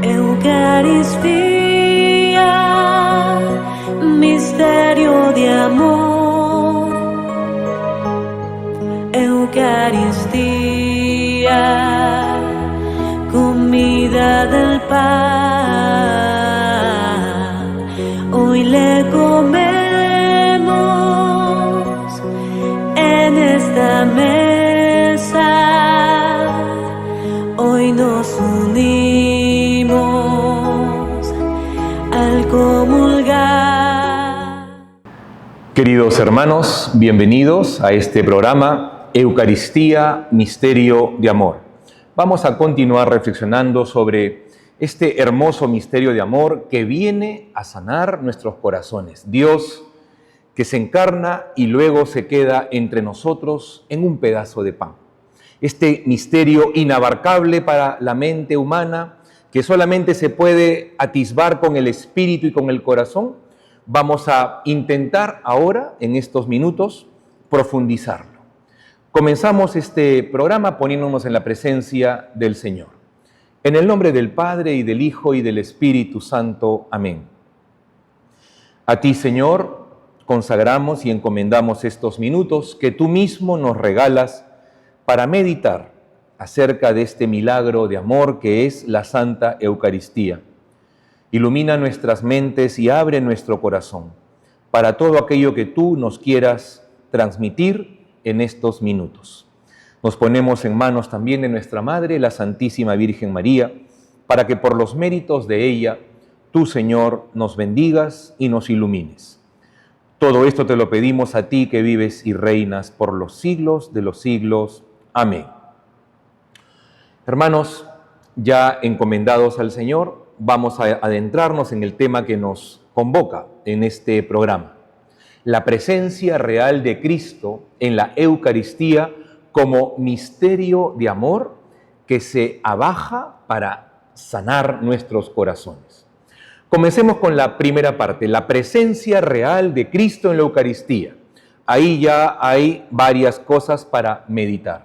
Eucaristía, misterio de amor. Eucaristía, comida del pan. Hoy le comemos en esta mesa. Hoy nos unimos al comulgar. Queridos hermanos, bienvenidos a este programa Eucaristía, Misterio de Amor. Vamos a continuar reflexionando sobre este hermoso misterio de amor que viene a sanar nuestros corazones. Dios que se encarna y luego se queda entre nosotros en un pedazo de pan. Este misterio inabarcable para la mente humana, que solamente se puede atisbar con el espíritu y con el corazón, vamos a intentar ahora, en estos minutos, profundizarlo. Comenzamos este programa poniéndonos en la presencia del Señor. En el nombre del Padre, y del Hijo, y del Espíritu Santo. Amén. A ti, Señor, consagramos y encomendamos estos minutos que tú mismo nos regalas para meditar acerca de este milagro de amor que es la Santa Eucaristía. Ilumina nuestras mentes y abre nuestro corazón para todo aquello que tú nos quieras transmitir en estos minutos. Nos ponemos en manos también de nuestra Madre, la Santísima Virgen María, para que por los méritos de ella, tú, Señor, nos bendigas y nos ilumines. Todo esto te lo pedimos a ti que vives y reinas por los siglos de los siglos. Amén. Hermanos, ya encomendados al Señor, vamos a adentrarnos en el tema que nos convoca en este programa. La presencia real de Cristo en la Eucaristía como misterio de amor que se abaja para sanar nuestros corazones. Comencemos con la primera parte, la presencia real de Cristo en la Eucaristía. Ahí ya hay varias cosas para meditar.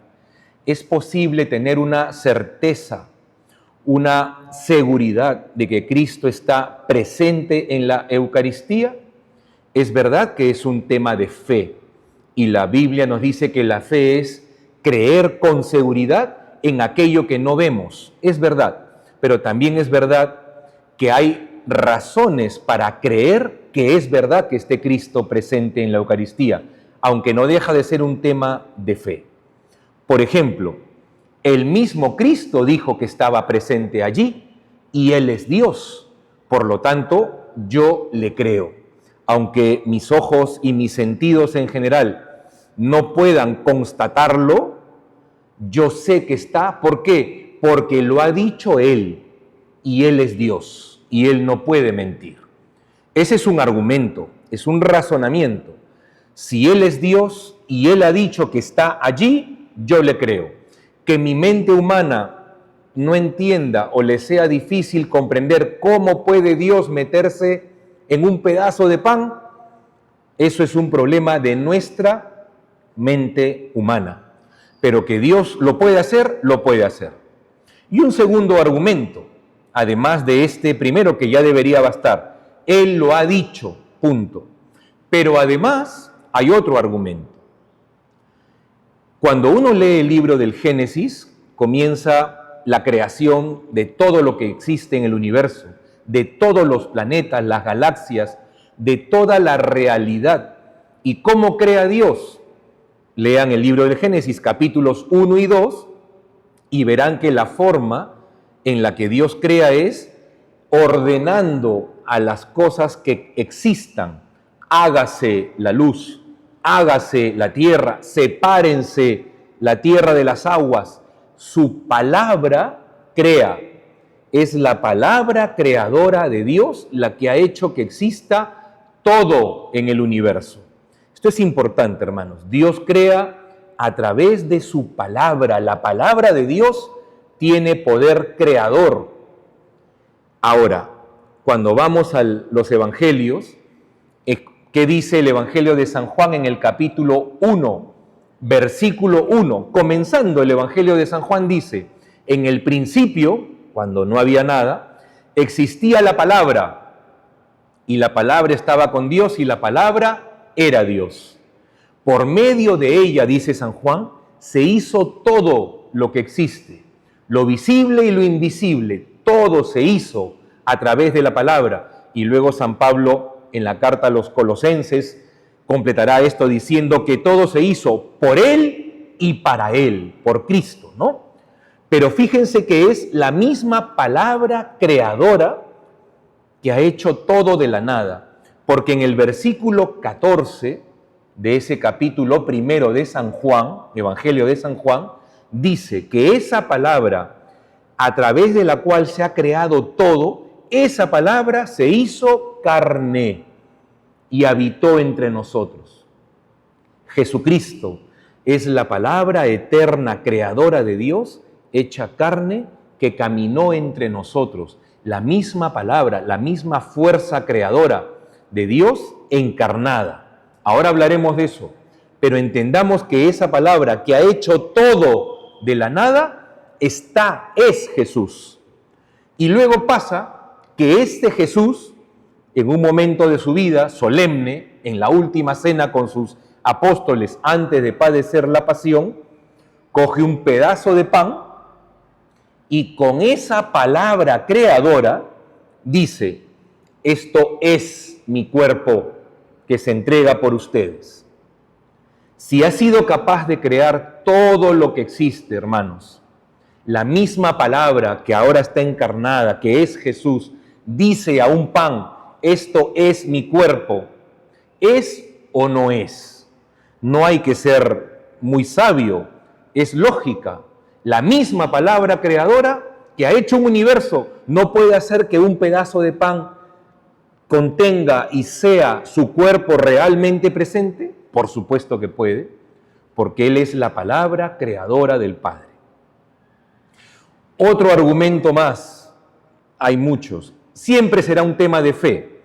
Es posible tener una certeza, una seguridad de que Cristo está presente en la Eucaristía. Es verdad que es un tema de fe y la Biblia nos dice que la fe es creer con seguridad en aquello que no vemos. Es verdad, pero también es verdad que hay razones para creer que es verdad que esté Cristo presente en la Eucaristía, aunque no deja de ser un tema de fe. Por ejemplo, el mismo Cristo dijo que estaba presente allí y Él es Dios. Por lo tanto, yo le creo. Aunque mis ojos y mis sentidos en general no puedan constatarlo, yo sé que está. ¿Por qué? Porque lo ha dicho Él y Él es Dios y Él no puede mentir. Ese es un argumento, es un razonamiento. Si Él es Dios y Él ha dicho que está allí, yo le creo. Que mi mente humana no entienda o le sea difícil comprender cómo puede Dios meterse en un pedazo de pan, eso es un problema de nuestra mente humana. Pero que Dios lo puede hacer, lo puede hacer. Y un segundo argumento, además de este primero que ya debería bastar, Él lo ha dicho, punto. Pero además hay otro argumento. Cuando uno lee el libro del Génesis, comienza la creación de todo lo que existe en el universo, de todos los planetas, las galaxias, de toda la realidad. ¿Y cómo crea Dios? Lean el libro del Génesis, capítulos 1 y 2, y verán que la forma en la que Dios crea es ordenando a las cosas que existan. Hágase la luz, hágase la tierra, sepárense la tierra de las aguas. Su palabra crea. Es la palabra creadora de Dios la que ha hecho que exista todo en el universo. Esto es importante, hermanos. Dios crea a través de su palabra. La palabra de Dios tiene poder creador. Ahora, cuando vamos a los evangelios, ¿qué dice el Evangelio de San Juan en el capítulo 1, versículo 1? Comenzando el Evangelio de San Juan dice, en el principio, cuando no había nada, existía la palabra, y la palabra estaba con Dios, y la palabra era Dios. Por medio de ella, dice San Juan, se hizo todo lo que existe, lo visible y lo invisible, todo se hizo a través de la palabra. Y luego San Pablo, en la carta a los Colosenses, completará esto diciendo que todo se hizo por Él y para Él, por Cristo, ¿no? Pero fíjense que es la misma palabra creadora que ha hecho todo de la nada, porque en el versículo 14 de ese capítulo primero de San Juan, Evangelio de San Juan, dice que esa palabra a través de la cual se ha creado todo, esa palabra se hizo carne y habitó entre nosotros. Jesucristo es la palabra eterna creadora de Dios, hecha carne, que caminó entre nosotros. La misma palabra, la misma fuerza creadora de Dios encarnada. Ahora hablaremos de eso, pero entendamos que esa palabra que ha hecho todo de la nada, es Jesús. Y luego pasa que este Jesús, en un momento de su vida solemne, en la última cena con sus apóstoles antes de padecer la pasión, coge un pedazo de pan y con esa palabra creadora dice: esto es mi cuerpo que se entrega por ustedes. Si ha sido capaz de crear todo lo que existe, hermanos, la misma palabra que ahora está encarnada, que es Jesús, dice a un pan: esto es mi cuerpo, ¿es o no es? No hay que ser muy sabio, es lógica. La misma palabra creadora que ha hecho un universo no puede hacer que un pedazo de pan contenga y sea su cuerpo realmente presente. Por supuesto que puede, porque Él es la palabra creadora del Padre. Otro argumento más, hay muchos, siempre será un tema de fe,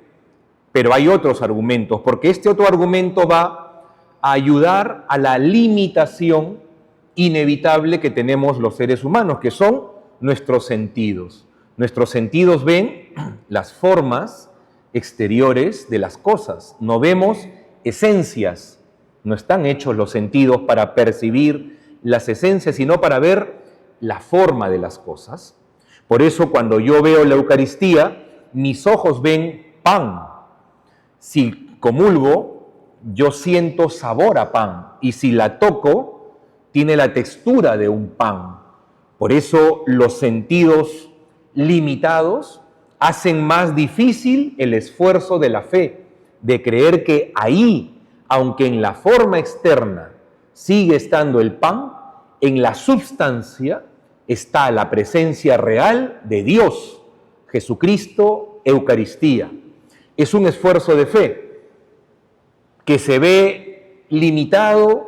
pero hay otros argumentos, porque este otro argumento va a ayudar a la limitación inevitable que tenemos los seres humanos, que son nuestros sentidos. Nuestros sentidos ven las formas exteriores de las cosas, no vemos esencias. No están hechos los sentidos para percibir las esencias, sino para ver la forma de las cosas. Por eso cuando yo veo la Eucaristía, mis ojos ven pan. Si comulgo, yo siento sabor a pan, y si la toco, tiene la textura de un pan. Por eso los sentidos limitados hacen más difícil el esfuerzo de la fe, de creer que ahí, aunque en la forma externa sigue estando el pan, en la substancia está la presencia real de Dios, Jesucristo, Eucaristía. Es un esfuerzo de fe que se ve limitado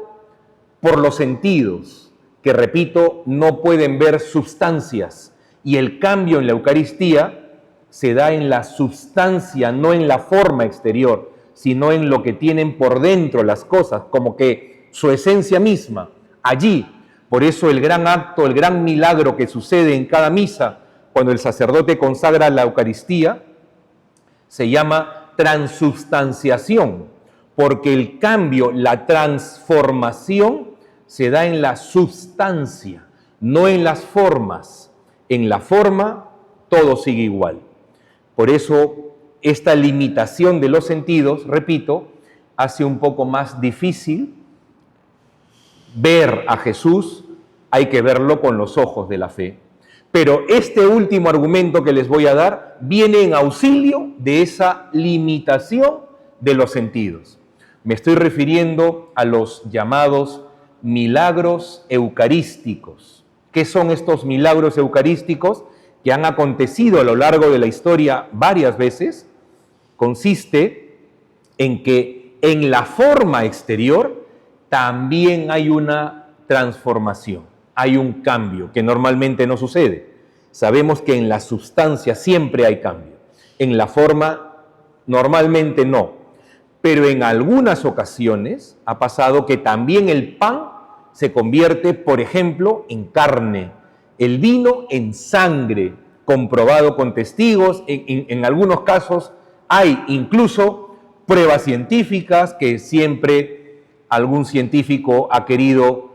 por los sentidos, que, repito, no pueden ver sustancias, y el cambio en la Eucaristía se da en la substancia, no en la forma exterior, sino en lo que tienen por dentro las cosas, como que su esencia misma, allí. Por eso el gran acto, el gran milagro que sucede en cada misa, cuando el sacerdote consagra la Eucaristía, se llama transubstanciación, porque el cambio, la transformación, se da en la substancia, no en las formas. En la forma todo sigue igual. Por eso esta limitación de los sentidos, repito, hace un poco más difícil ver a Jesús. Hay que verlo con los ojos de la fe. Pero este último argumento que les voy a dar viene en auxilio de esa limitación de los sentidos. Me estoy refiriendo a los llamados milagros eucarísticos. ¿Qué son estos milagros eucarísticos que han acontecido a lo largo de la historia varias veces? Consiste en que en la forma exterior también hay una transformación, hay un cambio que normalmente no sucede. Sabemos que en la sustancia siempre hay cambio, en la forma normalmente no. Pero en algunas ocasiones ha pasado que también el pan se convierte, por ejemplo, en carne, el vino en sangre, comprobado con testigos, en algunos casos hay incluso pruebas científicas que siempre algún científico ha querido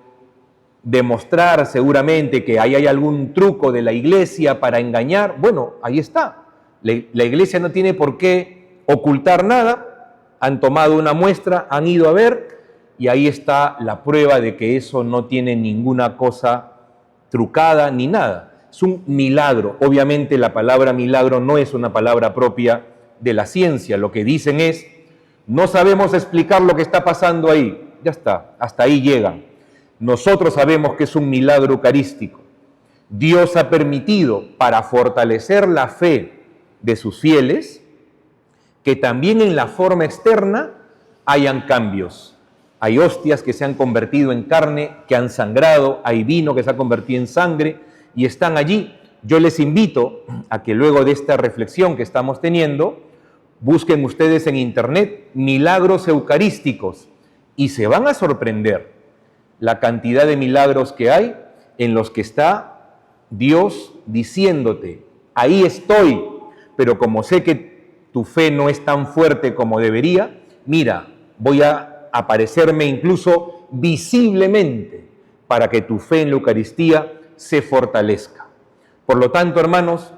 demostrar seguramente que ahí hay algún truco de la iglesia para engañar. Bueno, ahí está. La iglesia no tiene por qué ocultar nada. Han tomado una muestra, han ido a ver y ahí está la prueba de que eso no tiene ninguna cosa trucada ni nada. Es un milagro. Obviamente la palabra milagro no es una palabra propia de la ciencia. Lo que dicen es, no sabemos explicar lo que está pasando ahí. Ya está, hasta ahí llegan. Nosotros sabemos que es un milagro eucarístico. Dios ha permitido, para fortalecer la fe de sus fieles, que también en la forma externa hayan cambios. Hay hostias que se han convertido en carne, que han sangrado, hay vino que se ha convertido en sangre y están allí. Yo les invito a que luego de esta reflexión que estamos teniendo, busquen ustedes en internet milagros eucarísticos y se van a sorprender la cantidad de milagros que hay en los que está Dios diciéndote, ahí estoy, pero como sé que tu fe no es tan fuerte como debería, mira, voy a aparecerme incluso visiblemente para que tu fe en la Eucaristía se fortalezca. Por lo tanto, hermanos,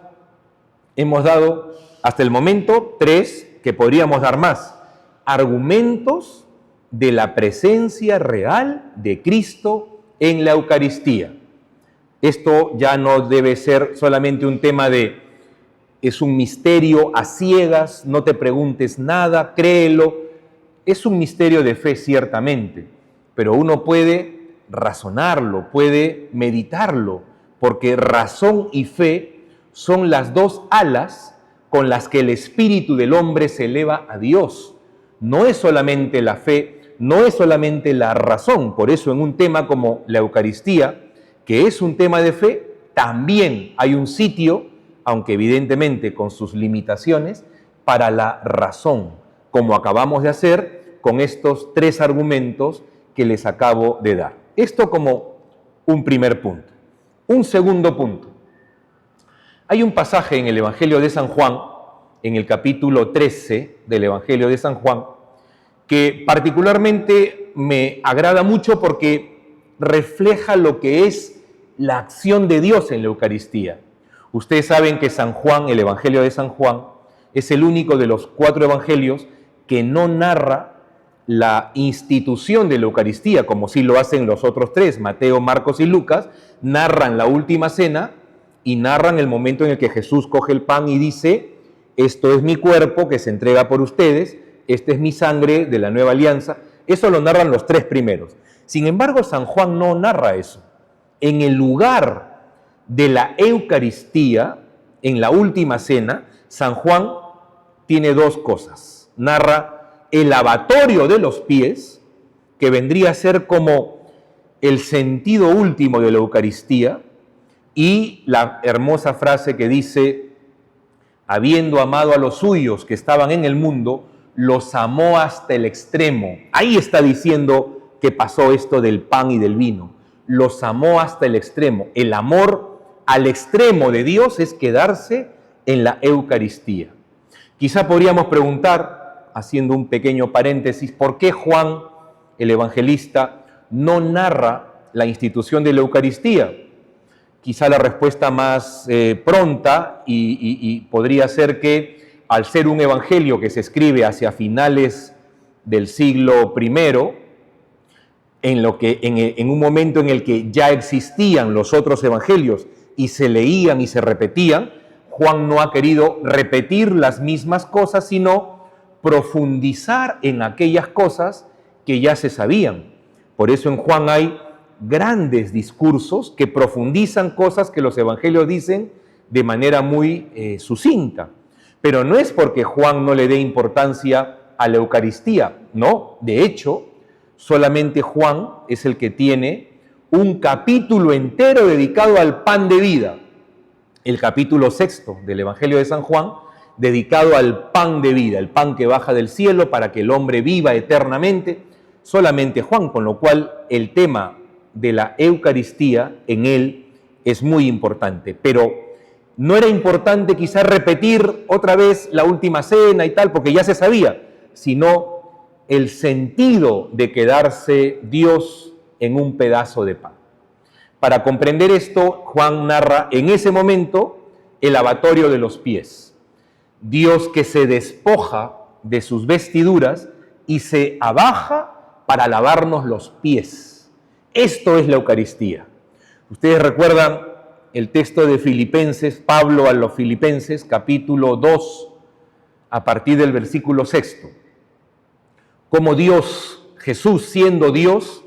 hemos dado hasta el momento 3, que podríamos dar más, argumentos de la presencia real de Cristo en la Eucaristía. Esto ya no debe ser solamente un tema de, es un misterio a ciegas, no te preguntes nada, créelo. Es un misterio de fe ciertamente, pero uno puede razonarlo, puede meditarlo, porque razón y fe son las dos alas con las que el espíritu del hombre se eleva a Dios. No es solamente la fe, no es solamente la razón. Por eso en un tema como la Eucaristía, que es un tema de fe, también hay un sitio, aunque evidentemente con sus limitaciones, para la razón, como acabamos de hacer con estos 3 argumentos que les acabo de dar. Esto como un primer punto. Un segundo punto. Hay un pasaje en el Evangelio de San Juan, en el capítulo 13 del Evangelio de San Juan, que particularmente me agrada mucho porque refleja lo que es la acción de Dios en la Eucaristía. Ustedes saben que San Juan, el Evangelio de San Juan, es el único de los 4 evangelios que no narra la institución de la Eucaristía, como sí lo hacen los otros 3, Mateo, Marcos y Lucas, narran la última cena y narran el momento en el que Jesús coge el pan y dice, esto es mi cuerpo que se entrega por ustedes, esta es mi sangre de la nueva alianza. Eso lo narran los 3 primeros. Sin embargo, San Juan no narra eso. En el lugar de la Eucaristía, en la última cena, San Juan tiene 2 cosas. Narra el lavatorio de los pies, que vendría a ser como el sentido último de la Eucaristía, y la hermosa frase que dice, habiendo amado a los suyos que estaban en el mundo, los amó hasta el extremo. Ahí está diciendo que pasó esto del pan y del vino. Los amó hasta el extremo. El amor al extremo de Dios es quedarse en la Eucaristía. Quizá podríamos preguntar, haciendo un pequeño paréntesis, ¿por qué Juan, el evangelista, no narra la institución de la Eucaristía? Quizá la respuesta más pronta y podría ser que al ser un evangelio que se escribe hacia finales del siglo I, en un momento en el que ya existían los otros evangelios y se leían y se repetían, Juan no ha querido repetir las mismas cosas, sino profundizar en aquellas cosas que ya se sabían. Por eso en Juan hay grandes discursos que profundizan cosas que los evangelios dicen de manera muy sucinta. Pero no es porque Juan no le dé importancia a la Eucaristía, no. De hecho, solamente Juan es el que tiene un capítulo entero dedicado al pan de vida. El capítulo 6 del Evangelio de San Juan, dedicado al pan de vida, el pan que baja del cielo para que el hombre viva eternamente. Solamente Juan, con lo cual el tema de la Eucaristía en él es muy importante. Pero No era importante quizás repetir otra vez la última cena y tal, porque ya se sabía, sino el sentido de quedarse Dios en un pedazo de pan. Para comprender esto, Juan narra en ese momento el lavatorio de los pies. Dios que se despoja de sus vestiduras y se abaja para lavarnos los pies. Esto es la Eucaristía. Ustedes recuerdan el texto de Filipenses, Pablo a los Filipenses, capítulo 2, a partir del versículo 6. Como Dios, Jesús siendo Dios,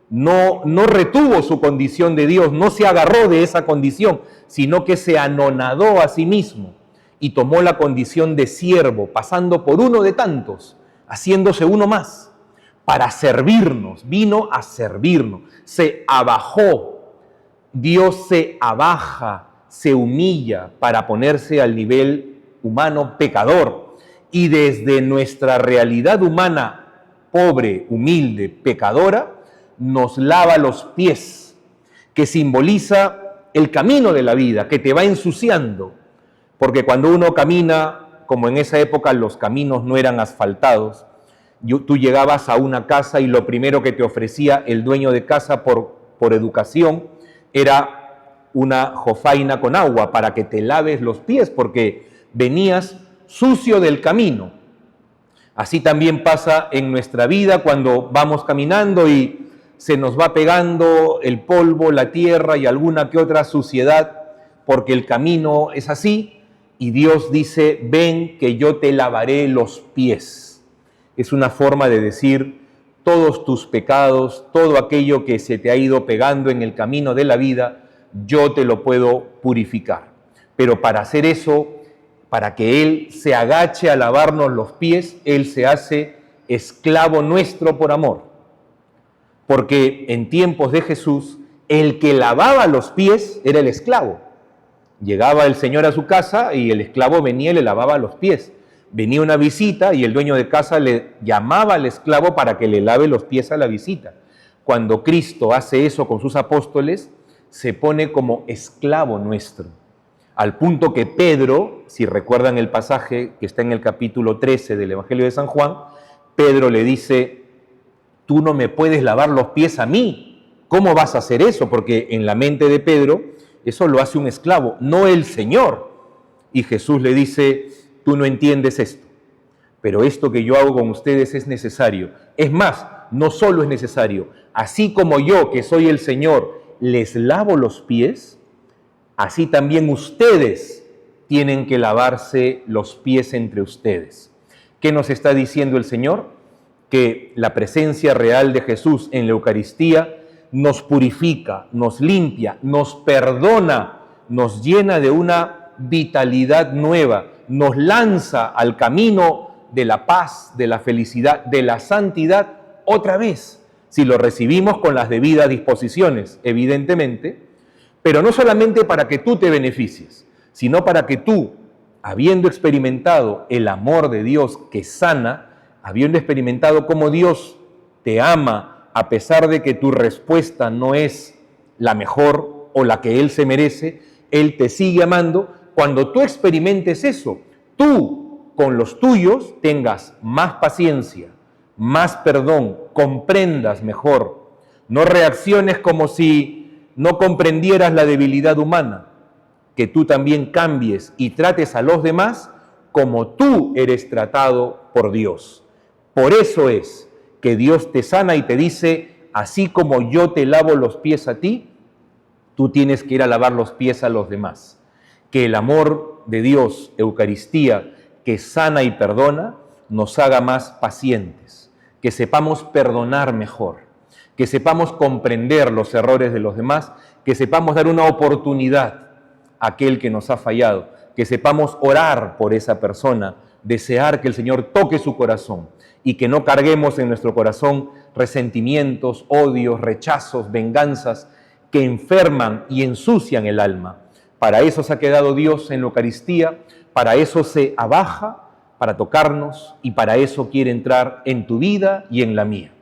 no retuvo su condición de Dios, no se agarró de esa condición, sino que se anonadó a sí mismo y tomó la condición de siervo, pasando por uno de tantos, haciéndose uno más, para servirnos, vino a servirnos, se abajó. Dios se abaja, se humilla para ponerse al nivel humano pecador. Y desde nuestra realidad humana, pobre, humilde, pecadora, nos lava los pies, que simboliza el camino de la vida, que te va ensuciando. Porque cuando uno camina, como en esa época los caminos no eran asfaltados, tú llegabas a una casa y lo primero que te ofrecía el dueño de casa por educación era una jofaina con agua para que te laves los pies, porque venías sucio del camino. Así también pasa en nuestra vida cuando vamos caminando y se nos va pegando el polvo, la tierra y alguna que otra suciedad, porque el camino es así, y Dios dice, ven que yo te lavaré los pies. Es una forma de decir, todos tus pecados, todo aquello que se te ha ido pegando en el camino de la vida, yo te lo puedo purificar. Pero para hacer eso, para que Él se agache a lavarnos los pies, Él se hace esclavo nuestro por amor. Porque en tiempos de Jesús, el que lavaba los pies era el esclavo. Llegaba el Señor a su casa y el esclavo venía y le lavaba los pies. Venía una visita y el dueño de casa le llamaba al esclavo para que le lave los pies a la visita. Cuando Cristo hace eso con sus apóstoles, se pone como esclavo nuestro. Al punto que Pedro, si recuerdan el pasaje que está en el capítulo 13 del Evangelio de San Juan, Pedro le dice, tú no me puedes lavar los pies a mí. ¿Cómo vas a hacer eso? Porque en la mente de Pedro, eso lo hace un esclavo, no el Señor. Y Jesús le dice, tú no entiendes esto, pero esto que yo hago con ustedes es necesario. Es más, no solo es necesario, así como yo, que soy el Señor, les lavo los pies, así también ustedes tienen que lavarse los pies entre ustedes. ¿Qué nos está diciendo el Señor? Que la presencia real de Jesús en la Eucaristía nos purifica, nos limpia, nos perdona, nos llena de una vitalidad nueva, nos lanza al camino de la paz, de la felicidad, de la santidad otra vez, si lo recibimos con las debidas disposiciones, evidentemente, pero no solamente para que tú te beneficies, sino para que tú, habiendo experimentado el amor de Dios que sana, habiendo experimentado cómo Dios te ama a pesar de que tu respuesta no es la mejor o la que Él se merece, Él te sigue amando. Cuando tú experimentes eso, tú con los tuyos tengas más paciencia, más perdón, comprendas mejor, no reacciones como si no comprendieras la debilidad humana, que tú también cambies y trates a los demás como tú eres tratado por Dios. Por eso es que Dios te sana y te dice, así como yo te lavo los pies a ti, tú tienes que ir a lavar los pies a los demás. Que el amor de Dios, Eucaristía, que sana y perdona, nos haga más pacientes, que sepamos perdonar mejor, que sepamos comprender los errores de los demás, que sepamos dar una oportunidad a aquel que nos ha fallado, que sepamos orar por esa persona, desear que el Señor toque su corazón y que no carguemos en nuestro corazón resentimientos, odios, rechazos, venganzas que enferman y ensucian el alma. Para eso se ha quedado Dios en la Eucaristía, para eso se abaja, para tocarnos y para eso quiere entrar en tu vida y en la mía.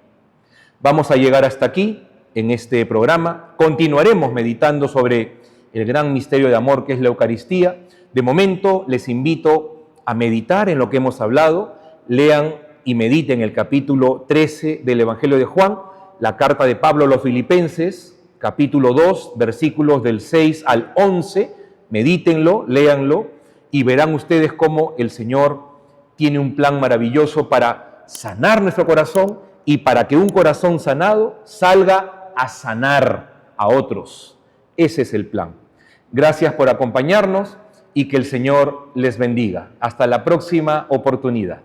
Vamos a llegar hasta aquí en este programa. Continuaremos meditando sobre el gran misterio de amor que es la Eucaristía. De momento les invito a meditar en lo que hemos hablado. Lean y mediten el capítulo 13 del Evangelio de Juan, la carta de Pablo a los Filipenses, capítulo 2, versículos del 6 al 11. Medítenlo, léanlo y verán ustedes cómo el Señor tiene un plan maravilloso para sanar nuestro corazón y para que un corazón sanado salga a sanar a otros. Ese es el plan. Gracias por acompañarnos y que el Señor les bendiga. Hasta la próxima oportunidad.